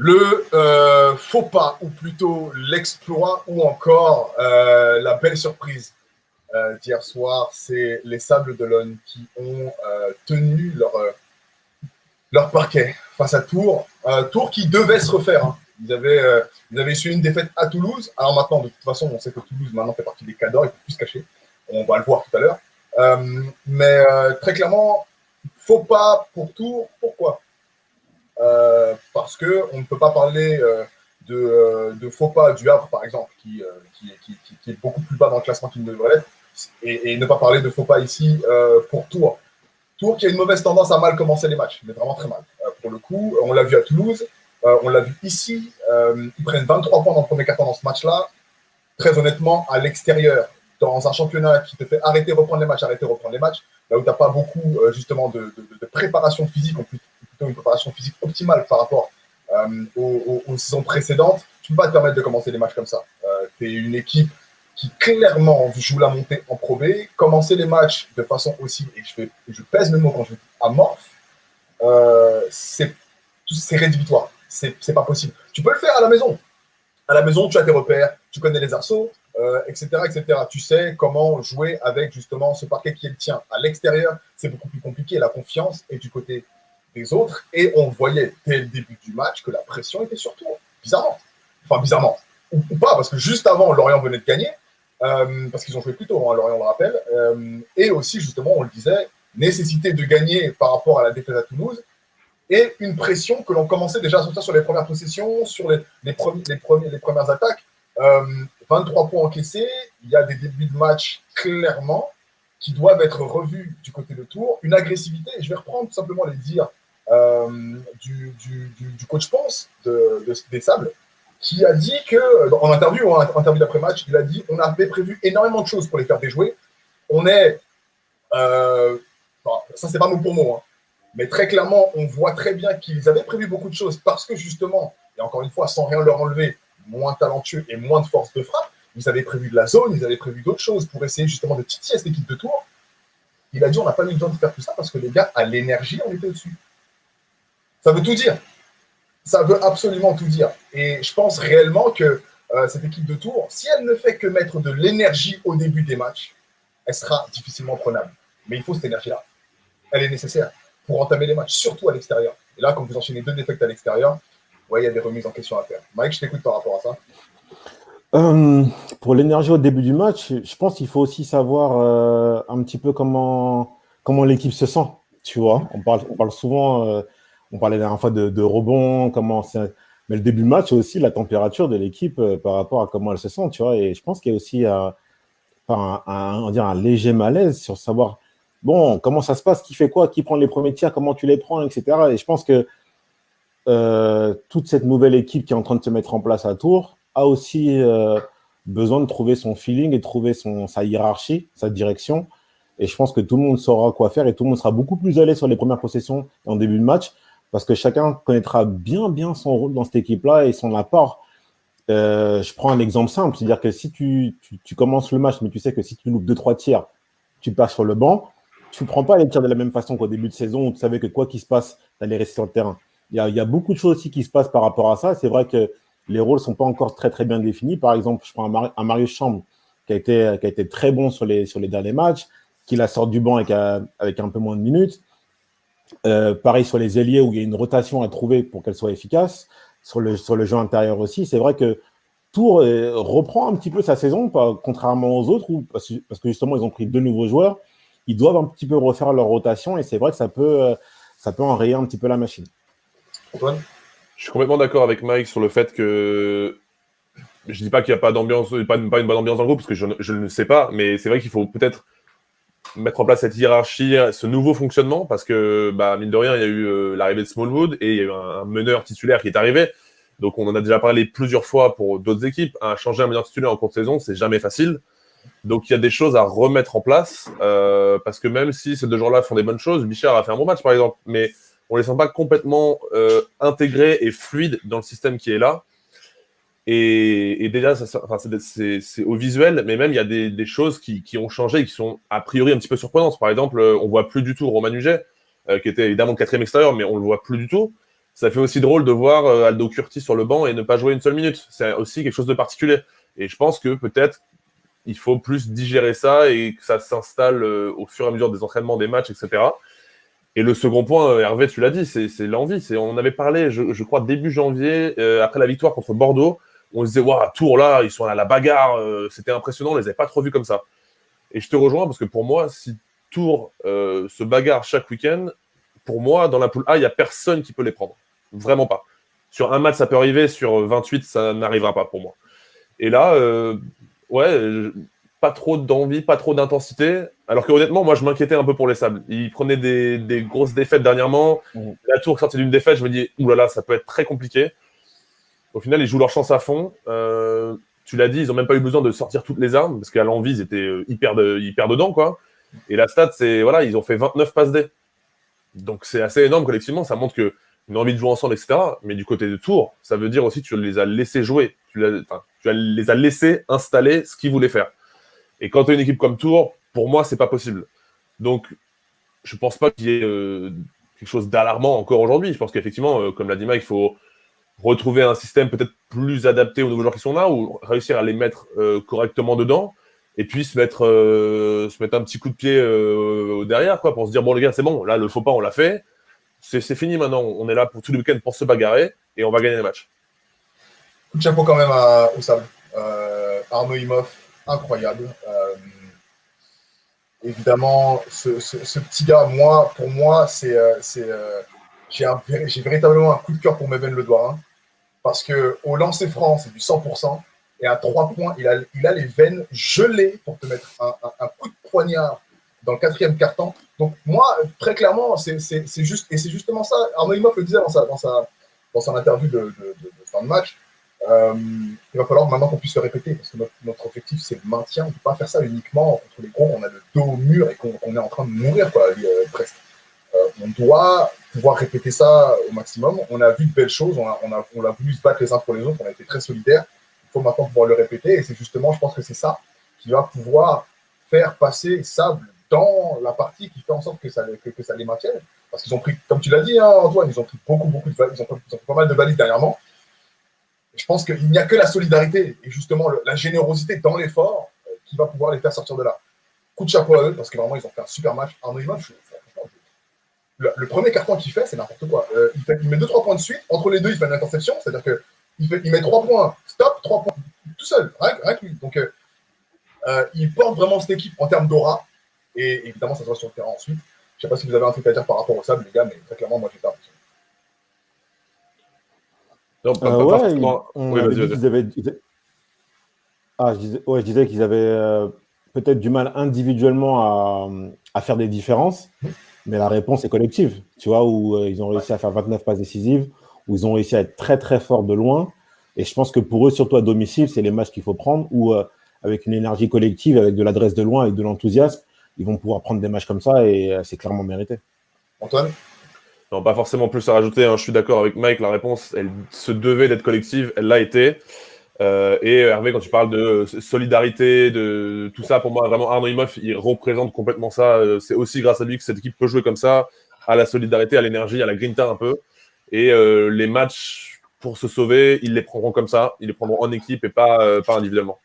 Le faux pas, ou plutôt l'exploit, ou encore la belle surprise d'hier soir, c'est les Sables d'Olonne qui ont tenu leur parquet face à Tours. Tours qui devait se refaire. Hein. Ils avaient su une défaite à Toulouse. Alors maintenant, de toute façon, on sait que Toulouse maintenant fait partie des cadors, ils ne peuvent plus se cacher. On va le voir tout à l'heure. Mais très clairement, faux pas pour Tours. Pourquoi parce qu'on ne peut pas parler de faux pas du Havre, par exemple, qui est beaucoup plus bas dans le classement qu'il ne devrait l'être, et ne pas parler de faux pas ici pour Tours. Tours qui a une mauvaise tendance à mal commencer les matchs, mais vraiment très mal. Pour le coup, on l'a vu à Toulouse, on l'a vu ici, ils prennent 23 points dans le premier quart-temps dans ce match-là. Très honnêtement, à l'extérieur, dans un championnat qui te fait arrêter, reprendre les matchs, là où tu n'as pas beaucoup justement de préparation physique, ou plutôt une préparation physique optimale par rapport aux saisons précédentes, tu ne peux pas te permettre de commencer les matchs comme ça. Tu es une équipe qui clairement joue la montée en Pro B, commencer les matchs de façon aussi, et je pèse mes mots quand je dis amorphe, c'est rédhibitoire. C'est pas possible. Tu peux le faire à la maison. À la maison, tu as tes repères, tu connais les arceaux, etc., etc. Tu sais comment jouer avec justement ce parquet qui est le tien. À l'extérieur, c'est beaucoup plus compliqué. La confiance est du côté des autres. Et on voyait dès le début du match que la pression était sur toi. Bizarrement. Enfin, bizarrement. Ou pas, parce que juste avant, Lorient venait de gagner. Parce qu'ils ont joué plus tôt, hein, Lorient, on le rappelle. Et aussi, justement, on le disait, nécessité de gagner par rapport à la défaite à Toulouse. Et une pression que l'on commençait déjà à sentir sur les premières possessions, sur les premières attaques. 23 points encaissés, il y a des débuts de match clairement qui doivent être revus du côté de Tours. Une agressivité, et je vais reprendre tout simplement les dires du coach Ponce des Sables, qui a dit que, en interview d'après-match, il a dit on avait prévu énormément de choses pour les faire déjouer. On est... ça, c'est pas mot pour mot, hein. Mais très clairement, on voit très bien qu'ils avaient prévu beaucoup de choses parce que justement, et encore une fois, sans rien leur enlever, moins talentueux et moins de force de frappe, ils avaient prévu de la zone, ils avaient prévu d'autres choses pour essayer justement de titiller cette équipe de Tours. Il a dit on n'a pas eu le temps de faire tout ça parce que les gars, à l'énergie, on était au-dessus. Ça veut tout dire. Ça veut absolument tout dire. Et je pense réellement que cette équipe de Tours, si elle ne fait que mettre de l'énergie au début des matchs, elle sera difficilement prenable. Mais il faut cette énergie-là. Elle est nécessaire pour entamer les matchs, surtout à l'extérieur. Et là, quand vous enchaînez 2 défaites à l'extérieur, ouais, il y a des remises en question à faire. Mike, je t'écoute par rapport à ça. Pour l'énergie au début du match, je pense qu'il faut aussi savoir un petit peu comment l'équipe se sent. Tu vois, on parle souvent, on parlait la dernière fois de rebond, mais le début du match, c'est aussi la température de l'équipe par rapport à comment elle se sent. Tu vois, et je pense qu'il y a aussi un léger malaise sur savoir. Bon, comment ça se passe, qui fait quoi, qui prend les premiers tirs, comment tu les prends, etc. Et je pense que toute cette nouvelle équipe qui est en train de se mettre en place à Tours a aussi besoin de trouver son feeling et de trouver sa hiérarchie, sa direction. Et je pense que tout le monde saura quoi faire et tout le monde sera beaucoup plus à l'aise sur les premières possessions en début de match parce que chacun connaîtra bien son rôle dans cette équipe-là et son apport. Je prends un exemple simple, c'est-à-dire que si tu commences le match, mais tu sais que si tu loupes 2-3 tirs, tu passes sur le banc, tu ne prends pas les tirs de la même façon qu'au début de saison où tu savais que quoi qu'il se passe, tu allais rester sur le terrain. Il y a beaucoup de choses aussi qui se passent par rapport à ça. C'est vrai que les rôles ne sont pas encore très, très bien définis. Par exemple, je prends un Marius Chambre qui a été très bon sur les derniers matchs, qui la sort du banc avec un peu moins de minutes. Pareil sur les ailiers où il y a une rotation à trouver pour qu'elle soit efficace. Sur le jeu intérieur aussi, c'est vrai que Tours reprend un petit peu sa saison, contrairement aux autres, parce que justement, ils ont pris 2 nouveaux joueurs. Ils doivent un petit peu refaire leur rotation et c'est vrai que ça peut enrayer un petit peu la machine. Antoine ? Je suis complètement d'accord avec Mike sur le fait que je dis pas qu'il n'y a pas d'ambiance, pas une bonne ambiance dans le groupe, parce que je ne le sais pas, mais c'est vrai qu'il faut peut-être mettre en place cette hiérarchie, ce nouveau fonctionnement, parce que, mine de rien, il y a eu l'arrivée de Smallwood et il y a eu un meneur titulaire qui est arrivé. Donc, on en a déjà parlé plusieurs fois pour d'autres équipes. Changer un meneur titulaire en cours de saison, c'est jamais facile. Donc, il y a des choses à remettre en place, parce que même si ces 2 joueurs-là font des bonnes choses, Bichard a fait un bon match, par exemple, mais on ne les sent pas complètement intégrés et fluides dans le système qui est là. Et déjà, c'est au visuel, mais même il y a des choses qui ont changé et qui sont a priori un petit peu surprenantes. Par exemple, on ne voit plus du tout Romain Huget, qui était évidemment le 4e extérieur, mais on ne le voit plus du tout. ça fait aussi drôle de voir Aldo Curti sur le banc et ne pas jouer une seule minute. C'est aussi quelque chose de particulier. Et je pense que peut-être il faut plus digérer ça et que ça s'installe au fur et à mesure des entraînements, des matchs, etc. Et le second point, Hervé, tu l'as dit, c'est l'envie. On avait parlé, je crois, début janvier, après la victoire contre Bordeaux. On se disait, waouh, Tours, là, ils sont à la bagarre. C'était impressionnant, on les avait pas trop vus comme ça. Et je te rejoins parce que pour moi, si Tours se bagarre chaque week-end, pour moi, dans la poule A, il n'y a personne qui peut les prendre. Vraiment pas. Sur un match, ça peut arriver. Sur 28, ça n'arrivera pas pour moi. Et là, pas trop d'envie, pas trop d'intensité. Alors que honnêtement, moi, je m'inquiétais un peu pour les Sables. Ils prenaient des grosses défaites dernièrement. La Tour sortait d'une défaite, je me dis, oulala, ça peut être très compliqué. Au final, ils jouent leur chance à fond. Tu l'as dit, ils n'ont même pas eu besoin de sortir toutes les armes, parce qu'à l'envie, ils étaient hyper dedans, quoi. Et la stat, c'est, voilà, ils ont fait 29 passes D. Donc, c'est assez énorme collectivement. Ça montre qu'ils ont envie de jouer ensemble, etc. Mais du côté de Tours, ça veut dire aussi que tu les as laissés jouer. Tu les as laissés installer ce qu'ils voulaient faire. Et quand tu as une équipe comme Tours, pour moi, c'est pas possible. Donc, je pense pas qu'il y ait quelque chose d'alarmant encore aujourd'hui. Je pense qu'effectivement, comme l'a dit Mike, il faut retrouver un système peut-être plus adapté aux nouveaux joueurs qui sont là, ou réussir à les mettre correctement dedans, et puis se mettre un petit coup de pied derrière, quoi, pour se dire, bon les gars, c'est bon, là, le faux pas, on l'a fait, c'est fini maintenant, on est là pour tous les week-ends pour se bagarrer, et on va gagner les matchs. Coup de chapeau quand même au Sable. Arnaud Imhoff, incroyable. Évidemment, ce petit gars, pour moi, j'ai véritablement un coup de cœur pour Meven Ledoirin, parce qu'au lancer franc, c'est du 100%, et à 3 points, il a les veines gelées pour te mettre un coup de poignard dans le 4e quart-temps. Donc moi, très clairement, c'est justement ça. Arnaud Imhoff le disait dans son interview de fin de match. Il va falloir maintenant qu'on puisse le répéter, parce que notre objectif, c'est le maintien. On ne peut pas faire ça uniquement contre les gros, on a le dos au mur et qu'on est en train de mourir, quoi, presque. On doit pouvoir répéter ça au maximum. On a vu de belles choses, on a voulu se battre les uns pour les autres, on a été très solidaires. Il faut maintenant pouvoir le répéter, et c'est justement, je pense que c'est ça qui va pouvoir faire passer Sable dans la partie qui fait en sorte que ça les maintienne. Parce qu'ils ont pris, comme tu l'as dit, hein, Antoine, ils ont pris beaucoup de valises, ils ont pris pas mal de valises dernièrement. Je pense qu'il n'y a que la solidarité et justement la générosité dans l'effort qui va pouvoir les faire sortir de là. Coup de chapeau à eux, parce que vraiment, ils ont fait un super match. Arnaud Imhoff, le premier carton qu'il fait, c'est n'importe quoi. Il met 2-3 points de suite. Entre les deux, il fait une interception. C'est-à-dire qu'il met 3 points, stop, 3 points, tout seul, rien que lui. Donc, il porte vraiment cette équipe en termes d'aura. Et évidemment, ça se voit sur le terrain ensuite. Je ne sais pas si vous avez un truc à dire par rapport au Sable, les gars, mais très clairement, moi, j'ai pas l'impression. On avait dit qu'ils avaient... je disais qu'ils avaient peut-être du mal individuellement à faire des différences, mais la réponse est collective, tu vois, où ils ont réussi à faire 29 passes décisives, où ils ont réussi à être très très forts de loin, et je pense que pour eux, surtout à domicile, c'est les matchs qu'il faut prendre, où avec une énergie collective, avec de l'adresse de loin, avec de l'enthousiasme, ils vont pouvoir prendre des matchs comme ça, et c'est clairement mérité. Antoine ? Non, pas forcément plus à rajouter, hein. Je suis d'accord avec Mike, la réponse, elle se devait d'être collective, elle l'a été. Et Hervé, quand tu parles de solidarité, de tout ça, pour moi, vraiment, Arnaud Imhoff, il représente complètement ça. C'est aussi grâce à lui que cette équipe peut jouer comme ça, à la solidarité, à l'énergie, à la grinta un peu. Et les matchs, pour se sauver, ils les prendront comme ça, ils les prendront en équipe et pas individuellement.